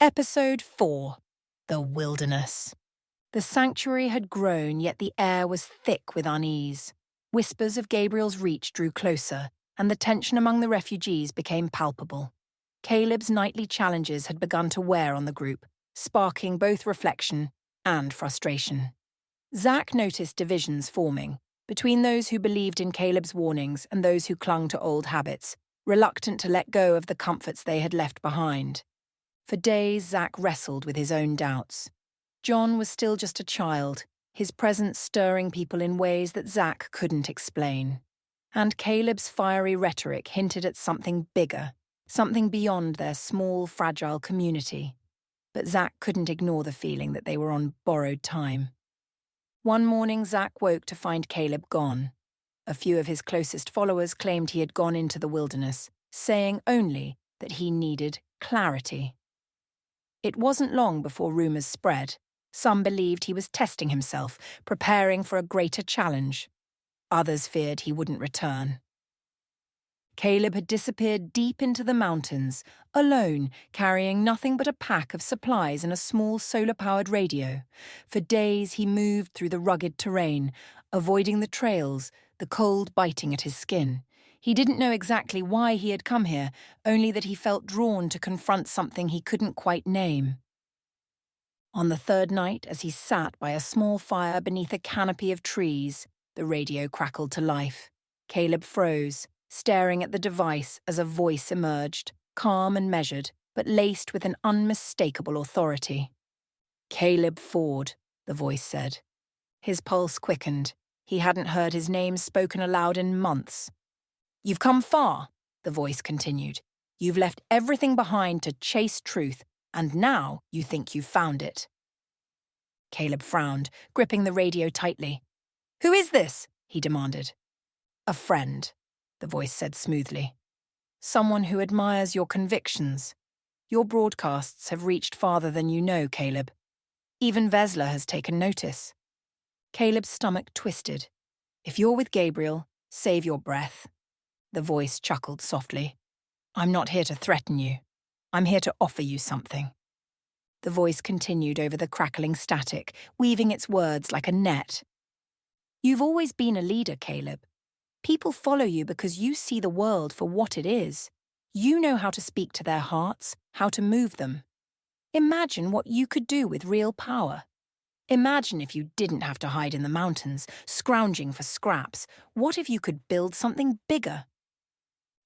Episode 4. The Wilderness. The sanctuary had grown, yet the air was thick with unease. Whispers of Gabriel's reach drew closer, and the tension among the refugees became palpable. Caleb's nightly challenges had begun to wear on the group, sparking both reflection and frustration. Zach noticed divisions forming, between those who believed in Caleb's warnings and those who clung to old habits, reluctant to let go of the comforts they had left behind. For days, Zach wrestled with his own doubts. John was still just a child, his presence stirring people in ways that Zach couldn't explain. And Caleb's fiery rhetoric hinted at something bigger, something beyond their small, fragile community. But Zach couldn't ignore the feeling that they were on borrowed time. One morning, Zach woke to find Caleb gone. A few of his closest followers claimed he had gone into the wilderness, saying only that he needed clarity. It wasn't long before rumours spread. Some believed he was testing himself, preparing for a greater challenge. Others feared he wouldn't return. Caleb had disappeared deep into the mountains, alone, carrying nothing but a pack of supplies and a small solar-powered radio. For days he moved through the rugged terrain, avoiding the trails, the cold biting at his skin. He didn't know exactly why he had come here, only that he felt drawn to confront something he couldn't quite name. On the third night, as he sat by a small fire beneath a canopy of trees, the radio crackled to life. Caleb froze, staring at the device as a voice emerged, calm and measured, but laced with an unmistakable authority. "Caleb Ford," the voice said. His pulse quickened. He hadn't heard his name spoken aloud in months. "You've come far," the voice continued. "You've left everything behind to chase truth, and now you think you've found it." Caleb frowned, gripping the radio tightly. "Who is this?" he demanded. "A friend," the voice said smoothly. "Someone who admires your convictions. Your broadcasts have reached farther than you know, Caleb. Even Vesla has taken notice." Caleb's stomach twisted. "If you're with Gabriel, save your breath." The voice chuckled softly. "I'm not here to threaten you. I'm here to offer you something." The voice continued over the crackling static, weaving its words like a net. "You've always been a leader, Caleb. People follow you because you see the world for what it is. You know how to speak to their hearts, how to move them. Imagine what you could do with real power. Imagine if you didn't have to hide in the mountains, scrounging for scraps. What if you could build something bigger?"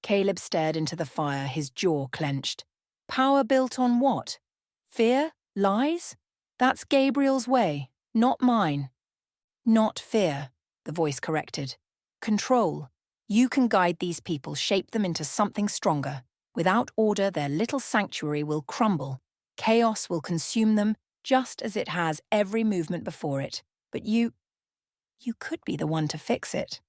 Caleb stared into the fire, his jaw clenched. Power built on what? Fear? Lies? That's Gabriel's way, not mine. "Not fear," the voice corrected. "Control. You can guide these people, shape them into something stronger. Without order, their little sanctuary will crumble. Chaos will consume them, just as it has every movement before it. But you could be the one to fix it."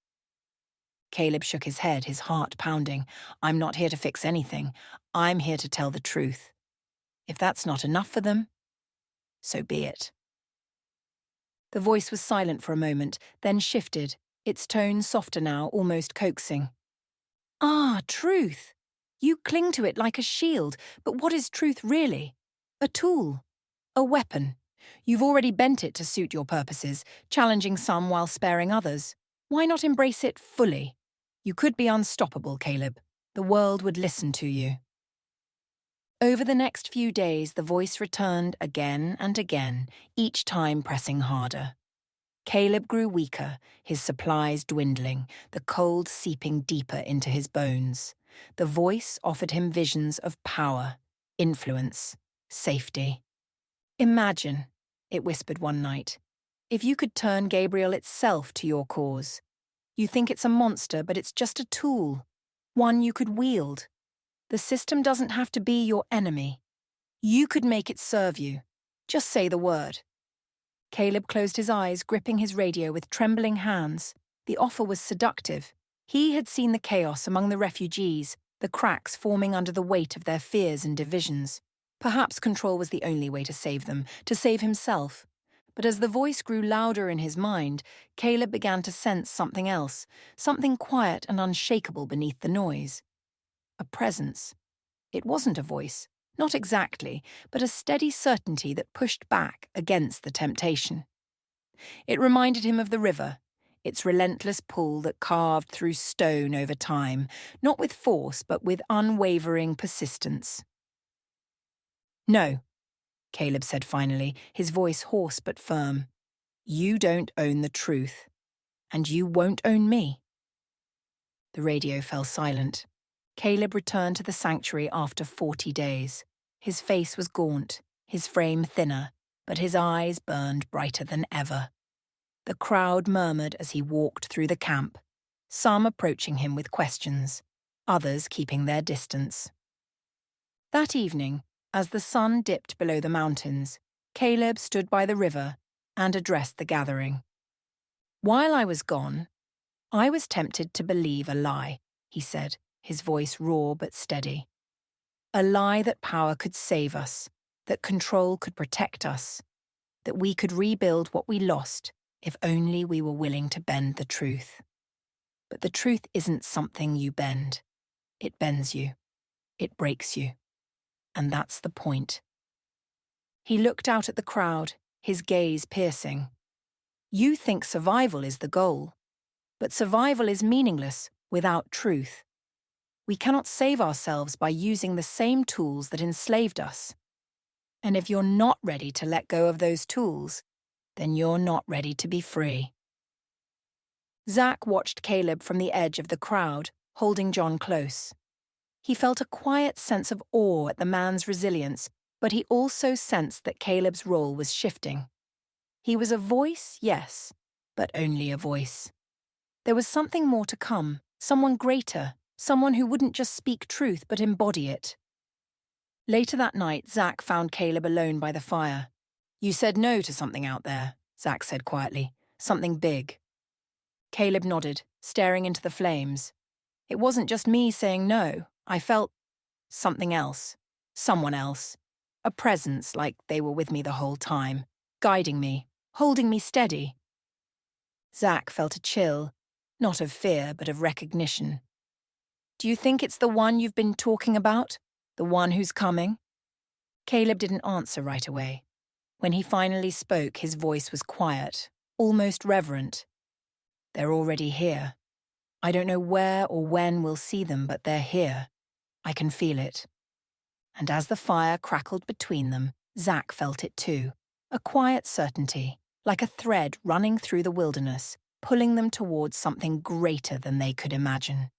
Caleb shook his head, his heart pounding. "I'm not here to fix anything. I'm here to tell the truth. If that's not enough for them, so be it." The voice was silent for a moment, then shifted, its tone softer now, almost coaxing. Truth. You cling to it like a shield, but what is truth really? A tool. A weapon. You've already bent it to suit your purposes, challenging some while sparing others. Why not embrace it fully? You could be unstoppable, Caleb. The world would listen to you. Over the next few days, the voice returned again and again, each time pressing harder. Caleb grew weaker, his supplies dwindling, the cold seeping deeper into his bones. The voice offered him visions of power, influence, safety. "Imagine," it whispered one night, "if you could turn Gabriel itself to your cause. You think it's a monster, but it's just a tool, one you could wield. The system doesn't have to be your enemy. You could make it serve you. Just say the word." Caleb closed his eyes, gripping his radio with trembling hands. The offer was seductive. He had seen the chaos among the refugees, the cracks forming under the weight of their fears and divisions. Perhaps control was the only way to save them, to save himself. But as the voice grew louder in his mind, Caleb began to sense something else, something quiet and unshakable beneath the noise. A presence. It wasn't a voice, Not exactly, but a steady certainty that pushed back against the temptation. It reminded him of the river, its relentless pull that carved through stone over time, not with force but with unwavering persistence. "No," Caleb said finally, his voice hoarse but firm. "You don't own the truth, and you won't own me." The radio fell silent. Caleb returned to the sanctuary after 40 days. His face was gaunt, his frame thinner, but his eyes burned brighter than ever. The crowd murmured as he walked through the camp, some approaching him with questions, others keeping their distance. That evening, as the sun dipped below the mountains, Caleb stood by the river and addressed the gathering. "While I was gone, I was tempted to believe a lie," he said, his voice raw but steady. "A lie that power could save us, that control could protect us, that we could rebuild what we lost if only we were willing to bend the truth. But the truth isn't something you bend. It bends you. It breaks you. And that's the point." He looked out at the crowd, his gaze piercing. "You think survival is the goal, but survival is meaningless without truth. We cannot save ourselves by using the same tools that enslaved us. And if you're not ready to let go of those tools, then you're not ready to be free." Zach watched Caleb from the edge of the crowd, holding John close. He felt a quiet sense of awe at the man's resilience, but he also sensed that Caleb's role was shifting. He was a voice, yes, but only a voice. There was something more to come, someone greater, someone who wouldn't just speak truth but embody it. Later that night, Zach found Caleb alone by the fire. "You said no to something out there," Zach said quietly. "Something big." Caleb nodded, staring into the flames. "It wasn't just me saying no. I felt something else. Someone else. A presence, like they were with me the whole time, guiding me, holding me steady." Zach felt a chill, not of fear, but of recognition. "Do you think it's the one you've been talking about? The one who's coming?" Caleb didn't answer right away. When he finally spoke, his voice was quiet, almost reverent. "They're already here. I don't know where or when we'll see them, but they're here. I can feel it." And as the fire crackled between them, Zach felt it too, a quiet certainty, like a thread running through the wilderness, pulling them towards something greater than they could imagine.